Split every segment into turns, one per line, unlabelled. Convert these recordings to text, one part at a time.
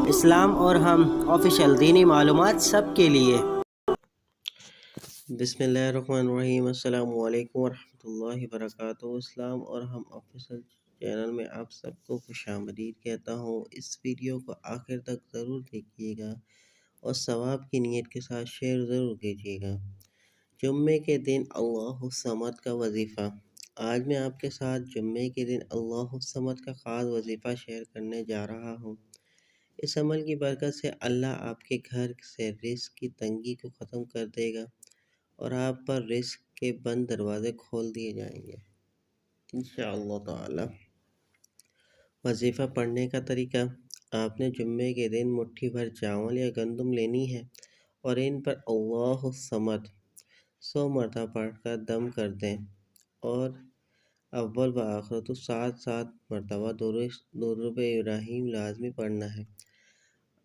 اسلام اور ہم آفیشیل دینی معلومات سب کے لیے۔ بسم اللہ الرحمن الرحیم۔ السلام علیکم ورحمۃ اللہ وبرکاتہ۔ اسلام اور ہم آفیشیل چینل میں آپ سب کو خوش آمدید کہتا ہوں۔ اس ویڈیو کو آخر تک ضرور دیکھیے گا اور ثواب کی نیت کے ساتھ شیئر ضرور کیجیے گا۔ جمعے کے دن اللہ الصمد کا وظیفہ۔ آج میں آپ کے ساتھ جمعے کے دن اللہ الصمد کا خاص وظیفہ شیئر کرنے جا رہا ہوں۔ اس عمل کی برکت سے اللہ آپ کے گھر سے رزق کی تنگی کو ختم کر دے گا اور آپ پر رزق کے بند دروازے کھول دیے جائیں گے انشاءاللہ تعالی۔ وظیفہ پڑھنے کا طریقہ: آپ نے جمعے کے دن مٹھی بھر چاول یا گندم لینی ہے اور ان پر اللہ الصمد 100 مرتبہ پڑھ کر دم کر دیں اور اول و آخر 7 مرتبہ درود ابراہیم لازمی پڑھنا ہے۔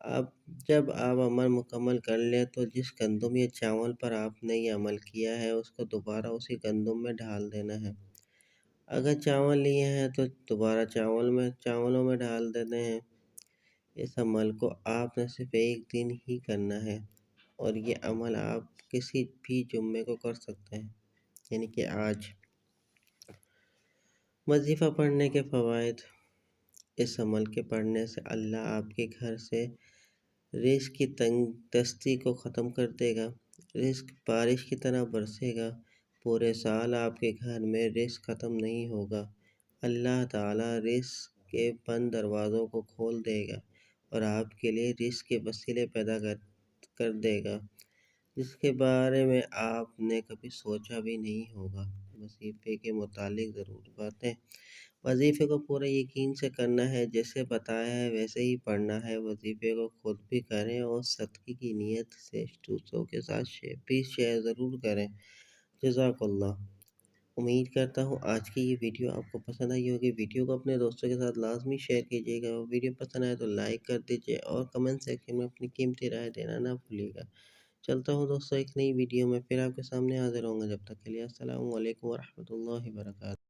اب جب آپ عمل مکمل کر لیں تو جس گندم یا چاول پر آپ نے یہ عمل کیا ہے اس کو دوبارہ اسی گندم میں ڈال دینا ہے۔ اگر چاول لیے ہیں تو دوبارہ چاولوں میں ڈال دیتے ہیں۔ اس عمل کو آپ نے صرف ایک دن ہی کرنا ہے اور یہ عمل آپ کسی بھی جمعے کو کر سکتے ہیں، یعنی کہ آج۔ وظیفہ پڑھنے کے فوائد: اس عمل کے پڑھنے سے اللہ آپ کے گھر سے رزق کی تنگ دستی کو ختم کر دے گا۔ رزق بارش کی طرح برسے گا۔ پورے سال آپ کے گھر میں رزق ختم نہیں ہوگا۔ اللہ تعالیٰ رزق کے بند دروازوں کو کھول دے گا اور آپ کے لیے رزق کے وسیلے پیدا کر دے گا جس کے بارے میں آپ نے کبھی سوچا بھی نہیں ہوگا۔ وظیفے کے متعلق ضروری باتیں: وظیفے کو پورے یقین سے کرنا ہے، جیسے بتایا ہے ویسے ہی پڑھنا ہے۔ وظیفے کو خود بھی کریں اور صدقے کی نیت سے دوسروں کے ساتھ بھی شیئر ضرور کریں۔ جزاک اللہ۔ امید کرتا ہوں آج کی یہ ویڈیو آپ کو پسند آئی ہوگی۔ ویڈیو کو اپنے دوستوں کے ساتھ لازمی شیئر کیجیے گا۔ ویڈیو پسند آئے تو لائک کر دیجیے اور کمنٹ سیکشن میں اپنی قیمتی رائے دینا نہ بھولیے گا۔ چلتا ہوں دوستوں، ایک نئی ویڈیو میں پھر آپ کے سامنے حاضر ہوں گا۔ جب تک کے لیے السلام علیکم ورحمۃ اللہ وبرکاتہ۔